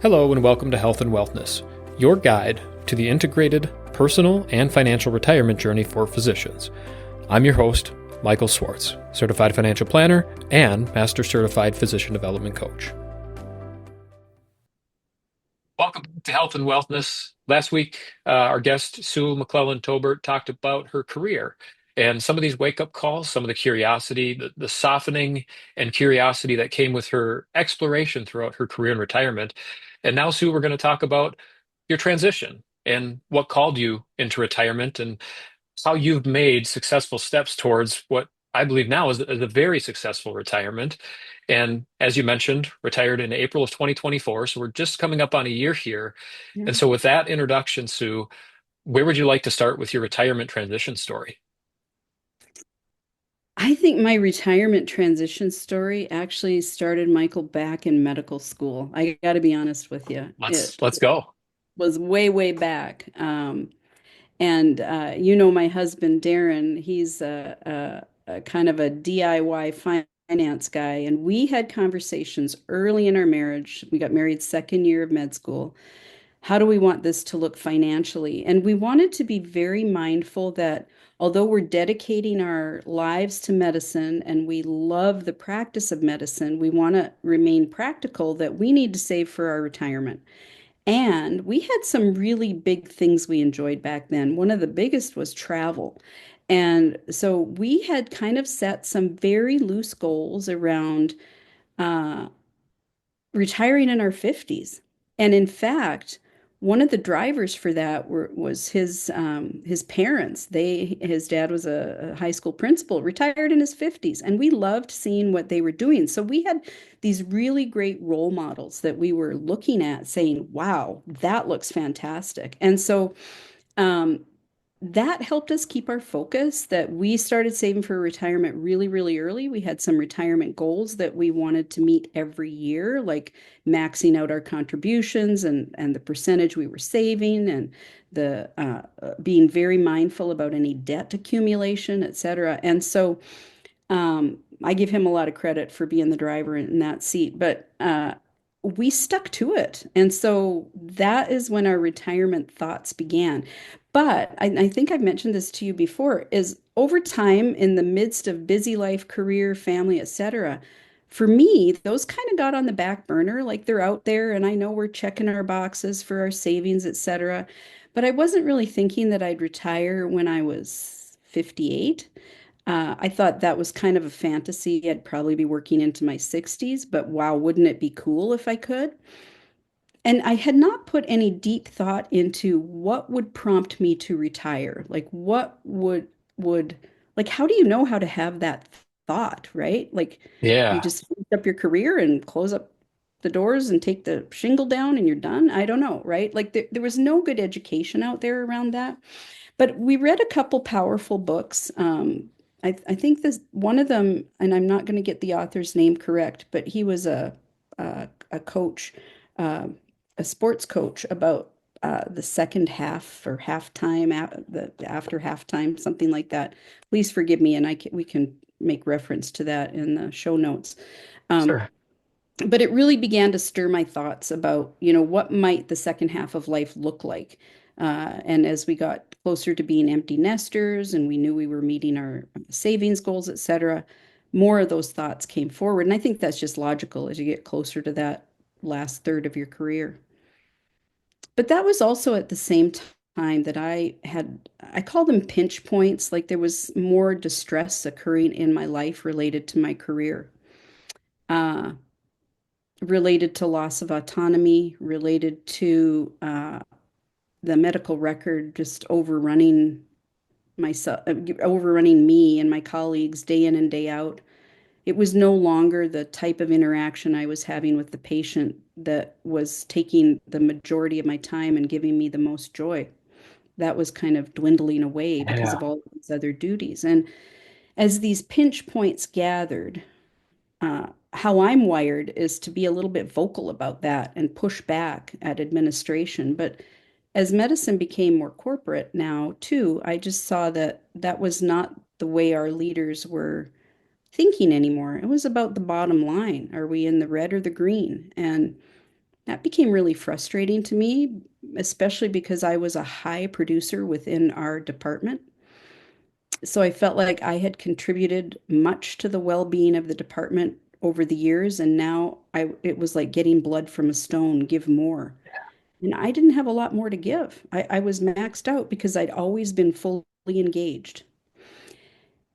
Hello, and welcome to Health and Wellness, your guide to the integrated personal and financial retirement journey for physicians. I'm your host, Michael Swartz, Certified Financial Planner and Master Certified Physician Development Coach. Welcome to Health and Wellness. Last week, our guest, Sue MacLellan-Tobert, talked about her career and some of these wake-up calls, some of the curiosity, the softening and curiosity that came with her exploration throughout her career in retirement. And now, Sue, we're going to talk about your transition and what called you into retirement and how you've made successful steps towards what I believe now is a very successful retirement. And as you mentioned, retired in April of 2024. So we're just coming up on a year here. Yeah. And so, with that introduction, Sue, where would you like to start with your retirement transition story? I think my retirement transition story actually started, Michael, back in medical school. I got to be honest with you. Let's go. Was way, way back. And you know, my husband, Darren, he's a kind of a DIY finance guy. And we had conversations early in our marriage. We got married second year of med school. How do we want this to look financially? And we wanted to be very mindful that although we're dedicating our lives to medicine and we love the practice of medicine, we want to remain practical that we need to save for our retirement. And we had some really big things we enjoyed back then. One of the biggest was travel. And so we had kind of set some very loose goals around uh, retiring in our 50s. And in fact, one of the drivers for that was his parents. His dad was a high school principal, retired in his 50s, and we loved seeing what they were doing. So we had these really great role models that we were looking at saying, wow, that looks fantastic. And so um, that helped us keep our focus that we started saving for retirement really, really early. We had some retirement goals that we wanted to meet every year, like maxing out our contributions and the percentage we were saving and the being very mindful about any debt accumulation, et cetera. And so I give him a lot of credit for being the driver in that seat, but we stuck to it. And so that is when our retirement thoughts began. But I think I've mentioned this to you before, is over time in the midst of busy life, career, family, etc., for me, those kind of got on the back burner, like they're out there, and I know we're checking our boxes for our savings, etc. But I wasn't really thinking that I'd retire when I was 58. I thought that was kind of a fantasy. I'd probably be working into my 60s, but wow, wouldn't it be cool if I could? And I had not put any deep thought into what would prompt me to retire. Like what would like how do you know how to have that thought, right? Like you Yeah. just finish up your career and close up the doors and take the shingle down and you're done. I don't know, right? Like there was no good education out there around that. But we read a couple powerful books. I think this one of them, and I'm not going to get the author's name correct, but he was a coach, uh, a sports coach about the second half or halftime, after halftime, something like that. Please forgive me, and we can make reference to that in the show notes. Um, Sure. but it really began to stir my thoughts about, what might the second half of life look like. And as we got closer to being empty nesters and we knew we were meeting our savings goals, et cetera, more of those thoughts came forward. And I think that's just logical as you get closer to that last third of your career. But that was also at the same time that I call them pinch points, like there was more distress occurring in my life related to my career. Uh, Related to loss of autonomy, related to the medical record just myself, overrunning me and my colleagues day in and day out. It was no longer the type of interaction I was having with the patient that was taking the majority of my time and giving me the most joy. That was kind of dwindling away because Yeah. of all these other duties. And as these pinch points gathered, how I'm wired is to be a little bit vocal about that and push back at administration. But as medicine became more corporate now, too, I just saw that that was not the way our leaders were thinking anymore. It was about the bottom line. Are we in the red or the green? And That became really frustrating to me, especially because I was a high producer within our department. So I felt like I had contributed much to the well-being of the department over the years, and now it was like getting blood from a stone, give more. And I didn't have a lot more to give. I was maxed out because I'd always been fully engaged.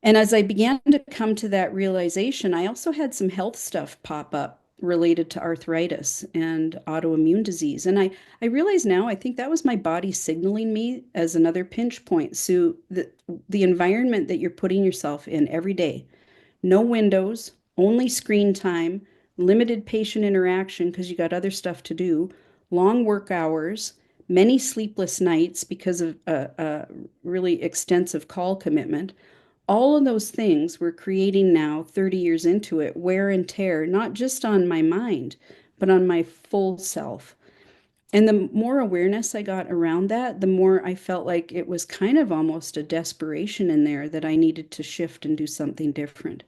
And as I began to come to that realization, I also had some health stuff pop up related to arthritis and autoimmune disease. And I realize now, I think that was my body signaling me as another pinch point. So the environment that you're putting yourself in every day, no windows, only screen time, limited patient interaction because you got other stuff to do, long work hours, many sleepless nights because of a really extensive call commitment. All of those things were creating now, 30 years into it, wear and tear, not just on my mind, but on my full self. And the more awareness I got around that, the more I felt like it was kind of almost a desperation in there that I needed to shift and do something different.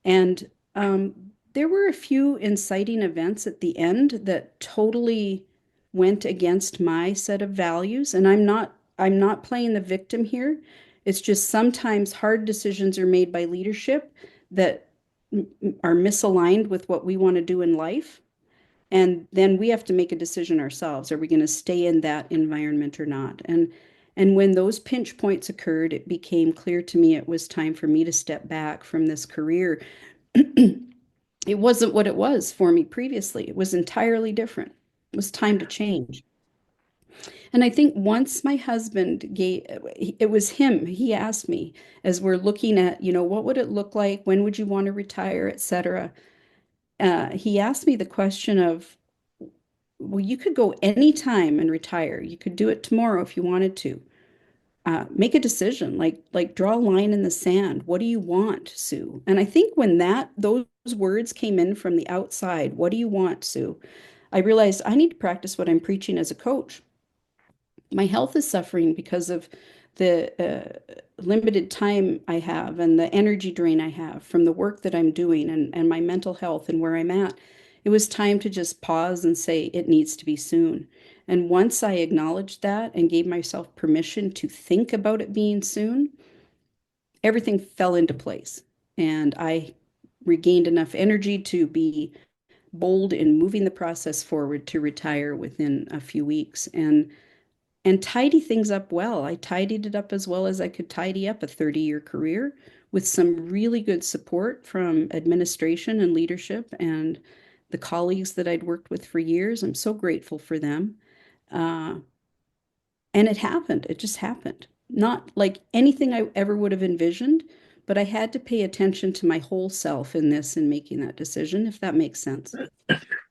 And there were a few inciting events at the end that totally went against my set of values. And I'm not playing the victim here. It's just sometimes hard decisions are made by leadership that are misaligned with what we want to do in life. And then we have to make a decision ourselves. Are we going to stay in that environment or not? And when those pinch points occurred, it became clear to me it was time for me to step back from this career. It wasn't what it was for me previously. It was entirely different. It was time to change. And I think once my husband gave, it was him, he asked me as we're looking at, what would it look like? When would you want to retire, et cetera? He asked me the question of, well, you could go anytime and retire. You could do it tomorrow if you wanted to. Make a decision, like draw a line in the sand. What do you want, Sue? And I think when those words came in from the outside, what do you want, Sue? I realized I need to practice what I'm preaching as a coach. My health is suffering because of the limited time I have and the energy drain I have from the work that I'm doing and my mental health and where I'm at. It was time to just pause and say it needs to be soon. And once I acknowledged that and gave myself permission to think about it being soon, everything fell into place. And I regained enough energy to be bold in moving the process forward to retire within a few weeks. And tidy things up well. I tidied it up as well as I could tidy up a 30-year career with some really good support from administration and leadership and the colleagues that I'd worked with for years. I'm so grateful for them. Uh, and it happened. It just happened. Not like anything I ever would have envisioned, but I had to pay attention to my whole self in this and making that decision, if that makes sense.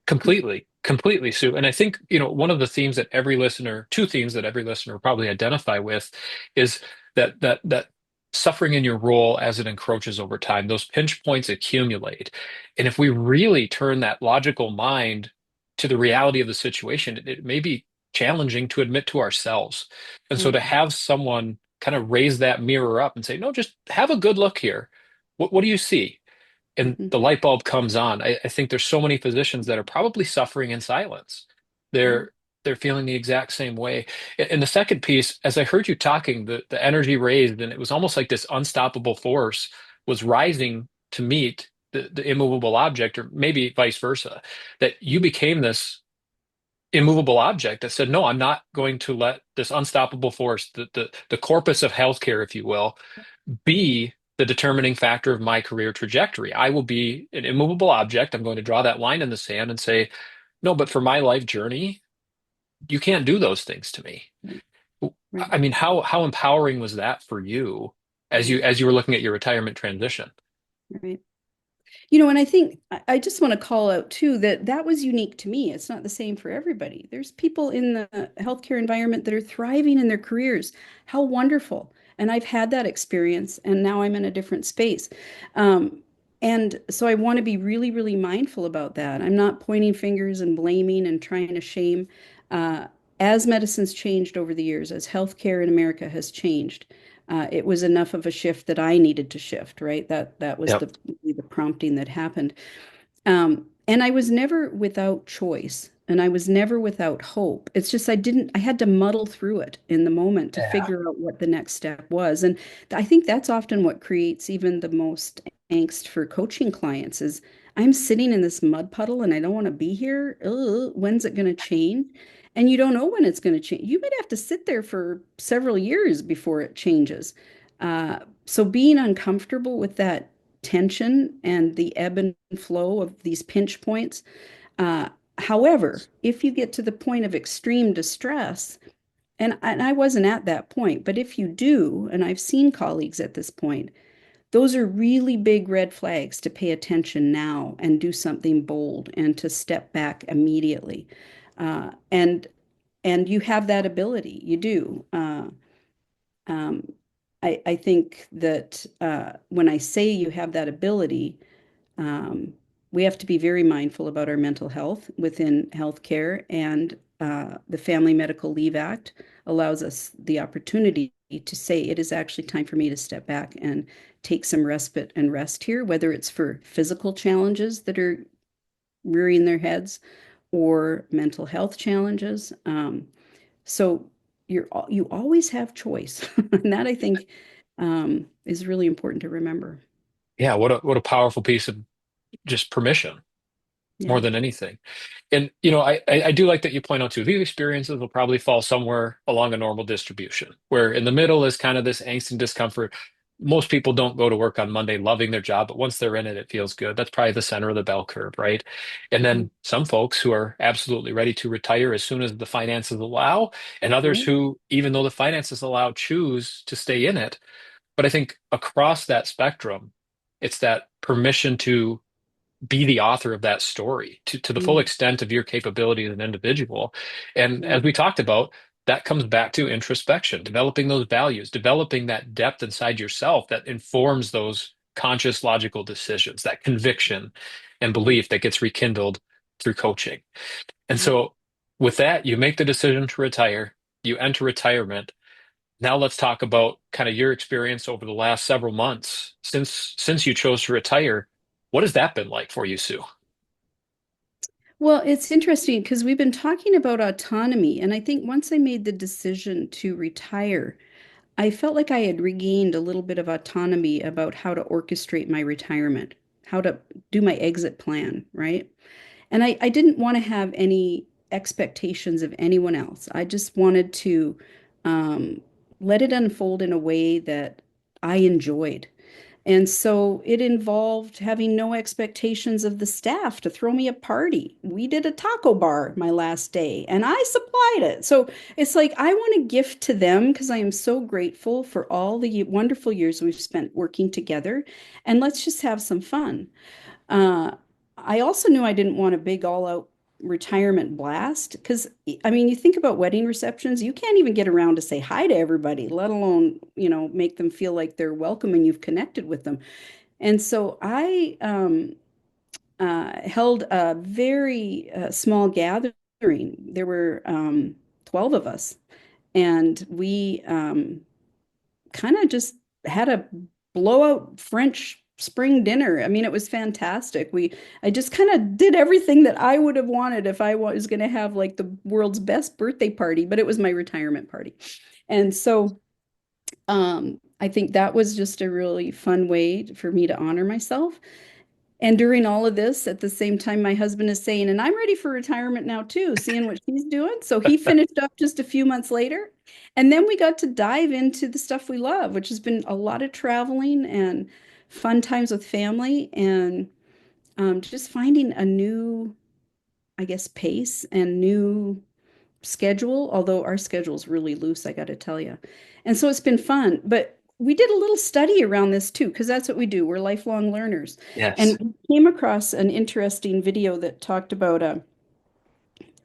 Completely, completely, Sue. And I think, one of the themes that every listener, two themes that every listener will probably identify with is that suffering in your role as it encroaches over time, those pinch points accumulate. And if we really turn that logical mind to the reality of the situation, it may be challenging to admit to ourselves. And so Yeah. to have someone kind of raise that mirror up and say, no, just have a good look here. What do you see? And Mhm. the light bulb comes on. I think there's so many physicians that are probably suffering in silence. Yeah. They're feeling the exact same way. And the second piece, as I heard you talking, the energy raised, and it was almost like this unstoppable force was rising to meet the immovable object, or maybe vice versa, that you became this immovable object that said, no, I'm not going to let this unstoppable force, the corpus of healthcare, if you will, be the determining factor of my career trajectory. I will be an immovable object. I'm going to draw that line in the sand and say, no, but for my life journey, you can't do those things to me. Right. Right. I mean, how empowering was that for you as Right. you were looking at your retirement transition? Right. And I think I just want to call out too that that was unique to me. It's not the same for everybody. There's people in the healthcare environment that are thriving in their careers. How wonderful. And I've had that experience, and now I'm in a different space. Um, and so I want to be really, really mindful about that. I'm not pointing fingers and blaming and trying to shame. Uh, as medicine's changed over the years, as healthcare in America has changed, it was enough of a shift that I needed to shift, right? That was Yep. the prompting that happened. And I was never without choice. and I was never without hope. It's just I had to muddle through it in the moment to Yeah. figure out what the next step was. And I think that's often what creates even the most angst for coaching clients is I'm sitting in this mud puddle and I don't want to be here. Ugh, when's it going to change? And you don't know when it's going to change. You might have to sit there for several years before it changes. So being uncomfortable with that tension and the ebb and flow of these pinch points. Uh, However, if you get to the point of extreme distress, and I wasn't at that point, but if you do, and I've seen colleagues at this point, those are really big red flags to pay attention now and do something bold and to step back immediately. Uh, and and you have that ability. You do. Um, I think that when I say you have that ability, um, we have to be very mindful about our mental health within healthcare, and the Family Medical Leave Act allows us the opportunity to say it is actually time for me to step back and take some respite and rest here, whether it's for physical challenges that are rearing their heads or mental health challenges. So you always have choice, and that I think is really important to remember. Yeah, what a powerful piece of just permission more Yeah. than anything. And I do like that you point out too, these experiences will probably fall somewhere along a normal distribution, where in the middle is kind of this angst and discomfort. Most people don't go to work on Monday loving their job, but once they're in it, it feels good. That's probably the center of the bell curve, right? And Mm. then some folks who are absolutely ready to retire as soon as the finances allow, and others Right. who, even though the finances allow, choose to stay in it. But I think across that spectrum, it's that permission to be the author of that story to the full Mm. extent of your capability as an individual. And Yeah. as we talked about, that comes back to introspection, developing those values, developing that depth inside yourself that informs those conscious logical decisions, that conviction and Yeah. belief that gets rekindled through coaching. And Yeah. so with that, you make the decision to retire, you enter retirement. Now let's talk about kind of your experience over the last several months since you chose to retire. What has that been like for you, Sue? Well, it's interesting because we've been talking about autonomy, and I think once I made the decision to retire, I felt like I had regained a little bit of autonomy about how to orchestrate my retirement, how to do my exit plan, right? And I didn't want to have any expectations of anyone else. I just wanted to um, let it unfold in a way that I enjoyed. And so it involved having no expectations of the staff to throw me a party. We did a taco bar my last day and I supplied it. So it's like I want to gift to them because I am so grateful for all the wonderful years we've spent working together. And let's just have some fun. Uh, I also knew I didn't want a big all out retirement blast because I mean, you think about wedding receptions, you can't even get around to say hi to everybody, let alone, make them feel like they're welcome and you've connected with them. And so I held a very small gathering. There were 12 of us, and we kind of just had a blowout French spring dinner. I mean, it was fantastic. I just kind of did everything that I would have wanted if I was going to have like the world's best birthday party, but it was my retirement party. And so I think that was just a really fun way for me to honor myself. And during all of this, at the same time, my husband is saying, and I'm ready for retirement now too, seeing what she's doing. So he finished up just a few months later. And then we got to dive into the stuff we love, which has been a lot of traveling and fun times with family and just finding a new, I guess, pace and new schedule, although our schedule's really loose, I got to tell you. And so it's been fun. But we did a little study around this too, because that's what we do. We're lifelong learners. Yes. And we came across an interesting video that talked about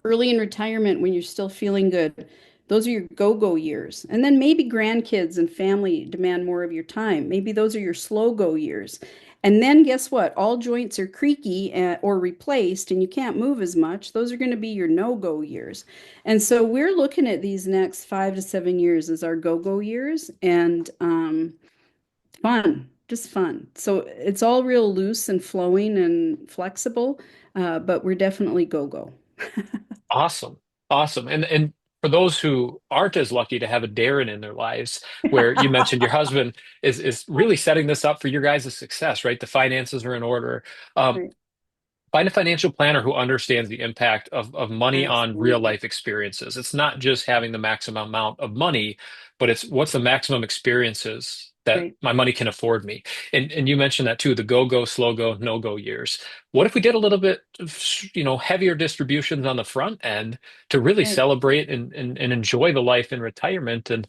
early in retirement when you're still feeling good. Those are your go-go years. And then maybe grandkids and family demand more of your time. Maybe those are your slow-go years. And then guess what? All joints are creaky or replaced and you can't move as much. Those are going to be your no-go years. And so we're looking at these next 5 to 7 years as our go-go years and fun, just fun. So it's all real loose and flowing and flexible, but we're definitely go-go. Awesome. Awesome. And for those who aren't as lucky to have a Darren in their lives, where you mentioned your husband is really setting this up for your guys' success, right? The finances are in order. Um, Right. Find a financial planner who understands the impact of money on real Absolutely. life experiences. It's not just having the maximum amount of money, but it's what's the maximum experiences that Right. my money can afford me. And you mentioned that too, the go go, slow go, no go years. What if we did a little bit of, heavier distributions on the front end to really Right. celebrate and enjoy the life in retirement? And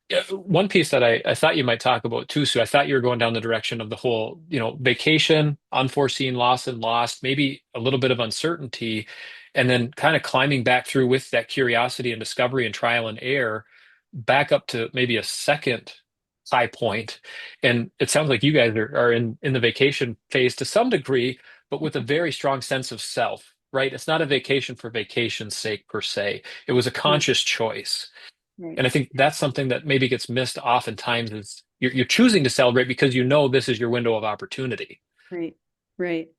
yeah, one piece that I thought you might talk about too, Sue, I thought you were going down the direction of the whole, vacation, unforeseen loss and lost, maybe a little bit of uncertainty, and then kind of climbing back through with that curiosity and discovery and trial and error back up to maybe a second high point. And it sounds like you guys are in the vacation phase to some degree, but with a very strong sense of self, right? It's not a vacation for vacation's sake per se. It was a Right. conscious choice. Right. And I think that's something that maybe gets missed oftentimes is you're choosing to celebrate because you know this is your window of opportunity. Right. Right.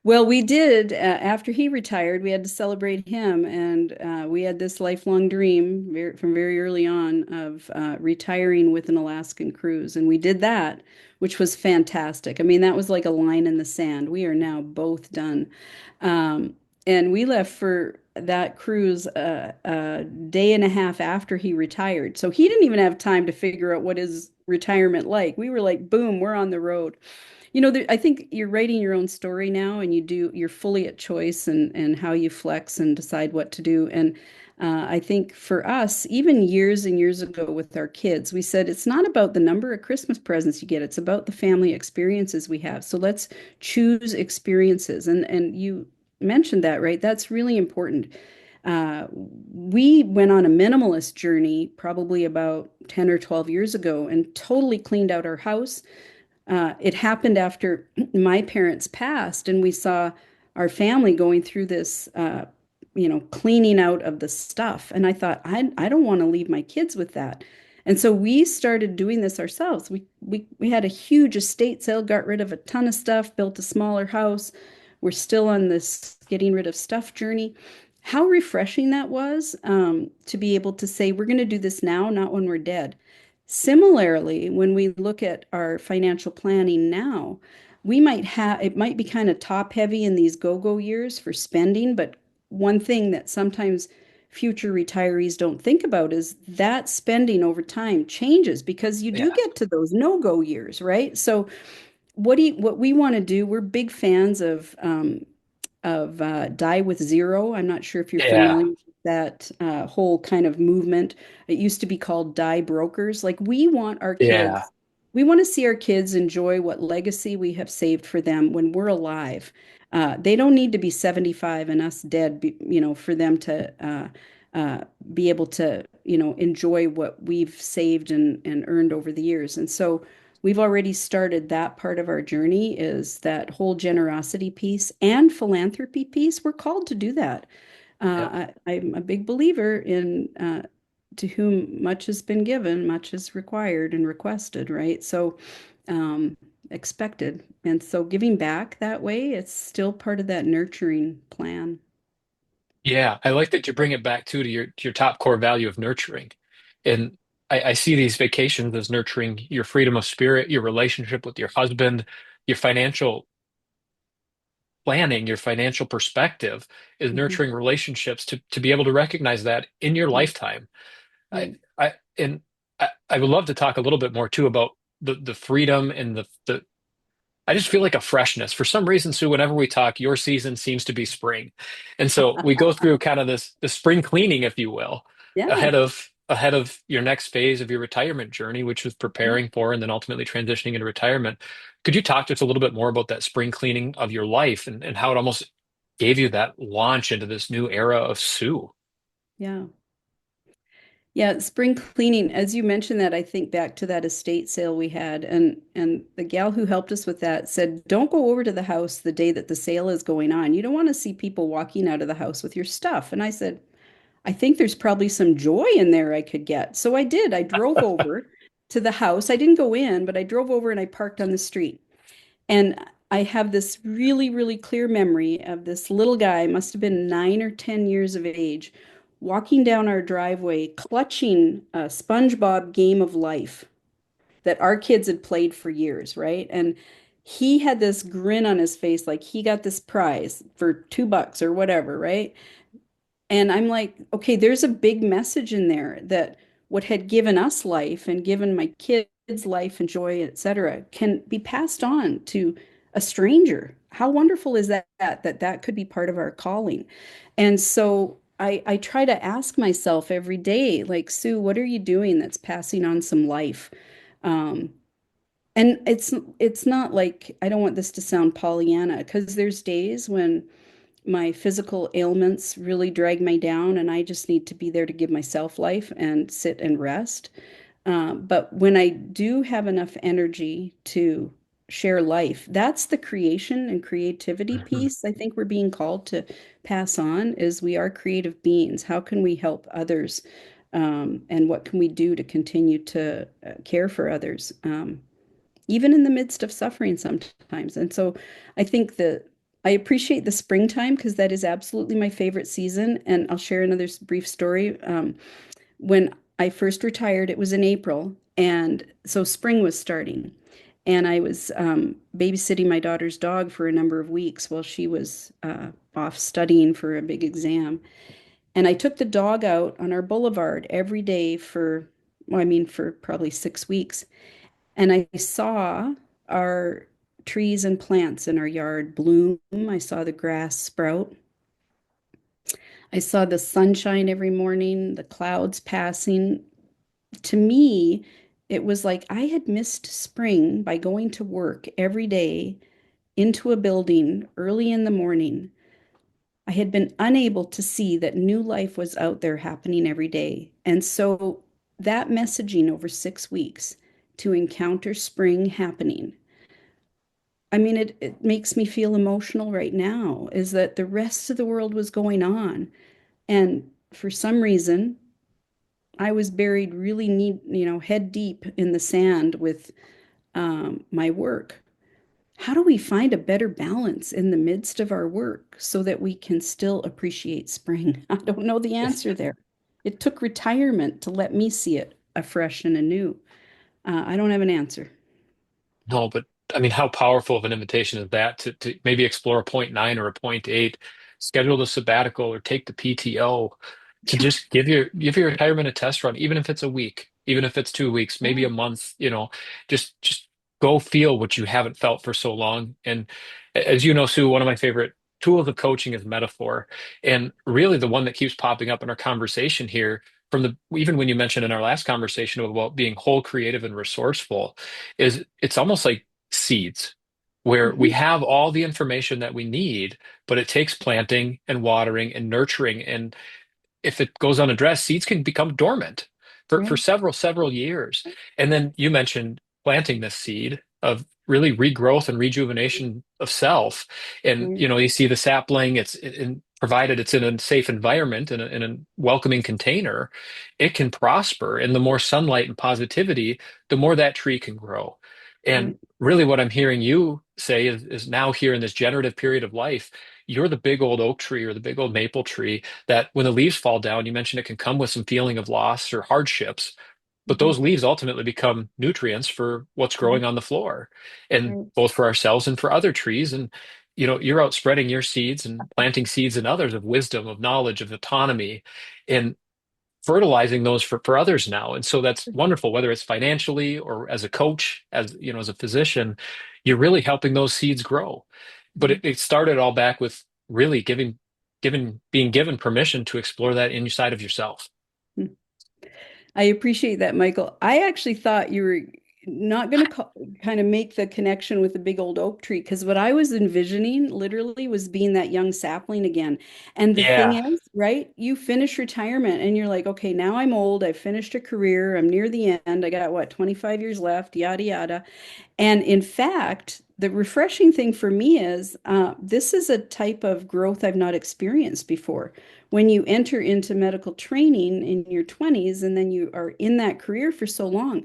Well, we did, after he retired, we had to celebrate him, and we had this lifelong dream from very early on of retiring with an Alaskan cruise. And we did that, which was fantastic. I mean, that was like a line in the sand. We are now both done. Um, and we left for that cruise a day and a half after he retired. So he didn't even have time to figure out what is retirement like. We were like, boom, we're on the road. I think you're writing your own story now, and you're fully at choice and how you flex and decide what to do. And I think for us, even years and years ago with our kids, we said it's not about the number of Christmas presents you get, it's about the family experiences we have. So let's choose experiences. And you mentioned that, right? That's really important. We went on a minimalist journey probably about 10 or 12 years ago and totally cleaned out our house. It happened after my parents passed, and we saw our family going through this, cleaning out of the stuff. And I thought, I don't want to leave my kids with that. And so we started doing this ourselves. We had a huge estate sale, got rid of a ton of stuff, built a smaller house. We're still on this getting rid of stuff journey. How refreshing that was, to be able to say, we're going to do this now, not when we're dead. Similarly, when we look at our financial planning now, it might be kind of top heavy in these go-go years for spending, but one thing that sometimes future retirees don't think about is that spending over time changes because you do Yeah. get to those no-go years, right? So what we want to do, we're big fans of Die with Zero. I'm not sure if you're Yeah. familiar with that whole kind of movement. It used to be called Die Brokers. Like Yeah. we want to see our kids enjoy what legacy we have saved for them when we're alive. They don't need to be 75 and us dead, for them to uh, be able to, enjoy what we've saved and earned over the years. And so we've already started that part of our journey is that whole generosity piece and philanthropy piece. We're called to do that. Yep. I'm a big believer in to whom much has been given, much is required and requested, right? So um, expected. And so giving back that way, it's still part of that nurturing plan. Yeah. I like that you bring it back too to your top core value of nurturing. And I see these vacations as nurturing your freedom of spirit, your relationship with your husband, your financial planning, your financial perspective is Mhm. nurturing relationships to be able to recognize that in your Right, lifetime. I right. I would love to talk a little bit more too about the freedom and the I just feel like a freshness. For some reason, Sue, whenever we talk, your season seems to be spring. And so we go through kind of the spring cleaning, if you will, Yeah, ahead of your next phase of your retirement journey, which was yeah. preparing for and then ultimately transitioning into retirement. Could you talk to us a little bit more about that spring cleaning of your life and how it almost gave you that launch into this new era of Sue? Yeah. Yeah, spring cleaning, as you mentioned that, I think back to that estate sale we had and the gal who helped us with that said, "Don't go over to the house the day that the sale is going on. You don't want to see people walking out of the house with your stuff." And I said, "I think there's probably some joy in there I could get." So I did. I drove over to the house. I didn't go in, but I drove over and I parked on the street. And I have this really, really clear memory of this little guy, must have been 9 or 10 years of age, walking down our driveway, clutching a SpongeBob Game of Life that our kids had played for years, right? And he had this grin on his face, like he got this prize for $2 or whatever, right? And I'm like, okay, there's a big message in there that what had given us life and given my kids life and joy, et cetera, can be passed on to a stranger. How wonderful is that could be part of our calling? And so I try to ask myself every day, like, Sue, what are you doing that's passing on some life? Um, and it's not like I don't want this to sound Pollyanna, because there's days when my physical ailments really drag me down and I just need to be there to give myself life and sit and rest. But when I do have enough energy to share life, that's the creation and creativity Mhm. piece I think we're being called to pass on is we are creative beings. How can we help others? And what can we do to continue to care for others? Even in the midst of suffering sometimes. And so I think that I appreciate the springtime because that is absolutely my favorite season. And I'll share another brief story. When I first retired, it was in April. And so spring was starting. And I was babysitting my daughter's dog for a number of weeks while she was off studying for a big exam. And I took the dog out on our boulevard every day for, well, I mean, for probably 6 weeks. And I saw our trees and plants in our yard bloom. I saw the grass sprout. I saw the sunshine every morning, the clouds passing. To me, it was like I had missed spring by going to work every day into a building early in the morning. I had been unable to see that new life was out there happening every day. And so that messaging over 6 weeks to encounter spring happening, I mean, it makes me feel emotional right now, is that the rest of the world was going on. And for some reason, I was buried really neat, head deep in the sand with my work. How do we find a better balance in the midst of our work so that we can still appreciate spring? I don't know the answer there. It took retirement to let me see it afresh and anew. I don't have an answer. No, but I mean, how powerful of an invitation is that to maybe explore a point nine or a point eight, schedule the sabbatical or take the PTO to Yeah, just give your retirement a test run, even if it's a week, even if it's 2 weeks, maybe yeah. a month, just go feel what you haven't felt for so long. And as you know, Sue, one of my favorite tools of coaching is metaphor. And really the one that keeps popping up in our conversation here from the even when you mentioned in our last conversation about being whole, creative, and resourceful is it's almost like seeds where we Mhm. have all the information that we need, but it takes planting and watering and nurturing. And if it goes unaddressed, seeds can become dormant for Right, several years. And then you mentioned planting this seed of really regrowth and rejuvenation of self. And right. you see the sapling, provided it's in a safe environment, in a welcoming container, it can prosper. And the more sunlight and positivity, the more that tree can grow. And Right. really what I'm hearing you say is now here in this generative period of life, you're the big old oak tree or the big old maple tree that when the leaves fall down, you mentioned it can come with some feeling of loss or hardships, but Mhm. those leaves ultimately become nutrients for what's Right, growing on the floor, and right. both for ourselves and for other trees. And you're out spreading your seeds and planting seeds in others of wisdom, of knowledge, of autonomy, and fertilizing those for others now. And so that's wonderful, whether it's financially or as a coach, as a physician, you're really helping those seeds grow. But Yeah. it started all back with really being given permission to explore that inside of yourself. I appreciate that, Michael. I actually thought you were not going to kind of make the connection with the big old oak tree because what I was envisioning literally was being that young sapling again. And the thing Yeah. is, right, you finish retirement and you're like, okay, now I'm old. I've finished a career. I'm near the end. I got what, 25 years left, yada, yada. And in fact, the refreshing thing for me is this is a type of growth I've not experienced before. When you enter into medical training in your 20s and then you are in that career for so long,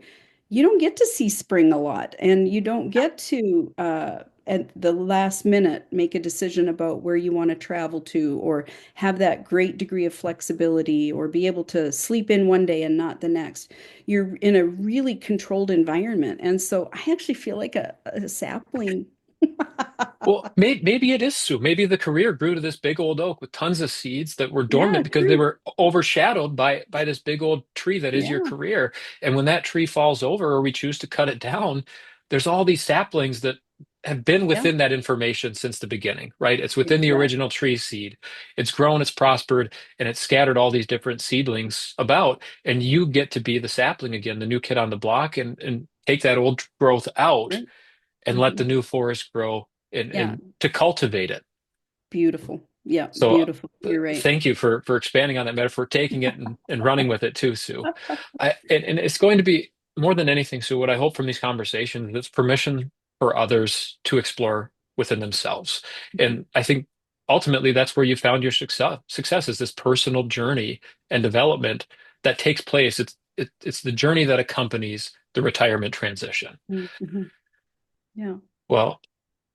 you don't get to see spring a lot and you don't get to at the last minute make a decision about where you want to travel to, or have that great degree of flexibility, or be able to sleep in one day and not the next. You're in a really controlled environment. And so I actually feel like a sapling. Well, maybe it is, Sue. Maybe the career grew to this big old oak with tons of seeds that were Yeah, dormant because they true. were overshadowed by this big old tree that is your Yeah, career. And when that tree falls over or we choose to cut it down, there's all these saplings that have been yeah, within that information since the beginning, right? It's within the original exactly. tree seed. It's grown, it's prospered, and it's scattered all these different seedlings about. And you get to be the sapling again, the new kid on the block, and take that old growth out Right. and let Hmm. the new forest grow Yeah, and to cultivate it. beautiful. Yeah, So beautiful. You're right. thank you for expanding on that metaphor, taking it and running with it too, Sue. And it's going to be more than anything, Sue, what I hope from these conversations is permission for others to explore within themselves. And I think ultimately that's where you found your success is this personal journey and development that takes place. It's the journey that accompanies the retirement transition. Mhm. Yeah. Well,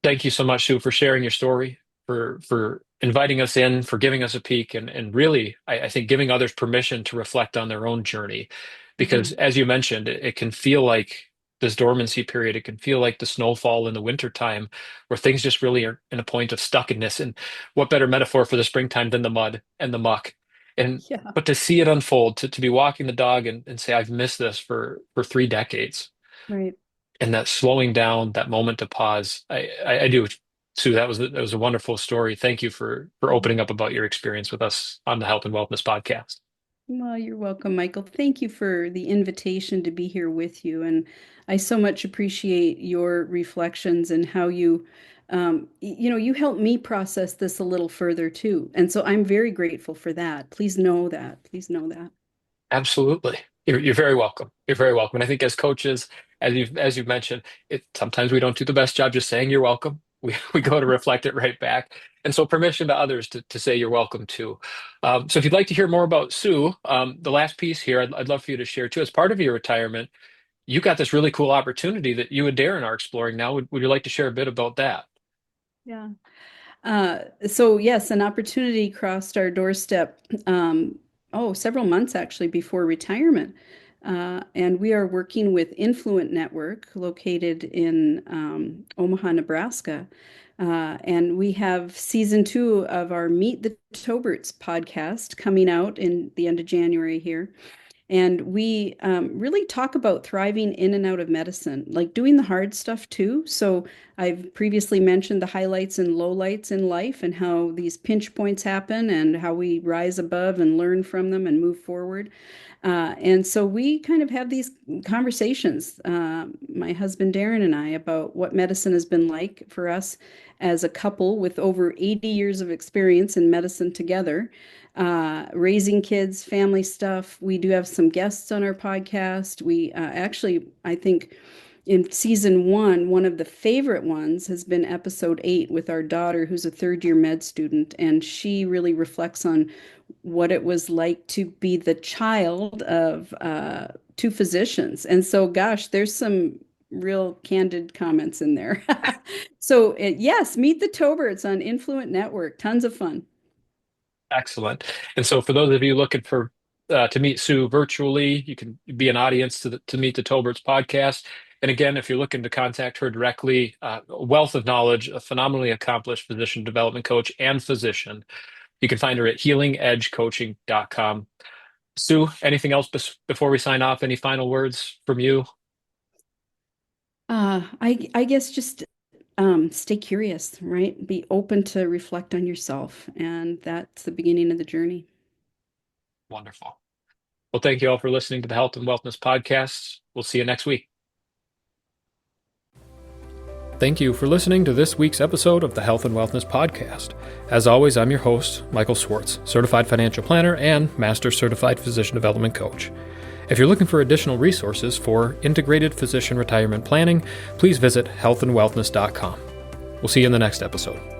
thank you so much, Sue, for sharing your story, for inviting us in, for giving us a peek, and really, I think giving others permission to reflect on their own journey. Because Mhm. as you mentioned, it can feel like this dormancy period. It can feel like the snowfall in the wintertime, where things just really are in a point of stuckness. And what better metaphor for the springtime than the mud and the muck? And Yeah. but to see it unfold, to be walking the dog and say, I've missed this for 3 decades Right. and that slowing down, that moment to pause, I do. Sue, that was a wonderful story. Thank you for Mhm. opening up about your experience with us on the Health and Wellness podcast. Well, you're welcome, Michael. Thank you for the invitation to be here with you. And I so much appreciate your reflections and how you helped me process this a little further too. And so I'm very grateful for that. Please know that. Please know that. Absolutely. You're very welcome. You're very welcome. And I think as coaches, as you've mentioned, sometimes we don't do the best job just saying you're welcome. We go to reflect it right back. And so permission to others to say you're welcome too. So if you'd like to hear more about Sue, the last piece here, I'd love for you to share too. As part of your retirement, you got this really cool opportunity that you and Darren are exploring now. Would you like to share a bit about that? Yeah. So yes, an opportunity crossed our doorstep, several months actually before retirement. And we are working with Influent Network located in Omaha, Nebraska. And we have season 2 of our Meet the Toberts podcast coming out in the end of January here. And we really talk about thriving in and out of medicine, like doing the hard stuff too. So I've previously mentioned the highlights and lowlights in life and how these pinch points happen and how we rise above and learn from them and move forward. And so we kind of have these conversations, my husband Darren and I, about what medicine has been like for us as a couple with over 80 years of experience in medicine together, raising kids, family stuff. We do have some guests on our podcast. We actually, I think, in season 1, one of the favorite ones has been episode 8 with our daughter, who's a third year med student, and she really reflects on what it was like to be the child of two physicians. And so, gosh, there's some real candid comments in there. So, yes, meet the Toberts on Influent Network. Tons of fun. Excellent. And so for those of you looking for to meet Sue virtually, you can be an audience to meet the Tolbert's podcast. And again, if you're looking to contact her directly, a wealth of knowledge, a phenomenally accomplished physician development coach and physician. You can find her at healingedgecoaching.com. Sue, anything else before we sign off? Any final words from you? I guess just stay curious, right? Be open to reflect on yourself, and that's the beginning of the journey. Wonderful. Well, thank you all for listening to the Health and Wellness Podcast. We'll see you next week. Thank you for listening to this week's episode of the Health and Wellness Podcast. As always, I'm your host, Michael Schwartz, Certified Financial Planner and Master Certified Physician Development Coach. If you're looking for additional resources for integrated physician retirement planning, please visit healthandwellness.com. We'll see you in the next episode.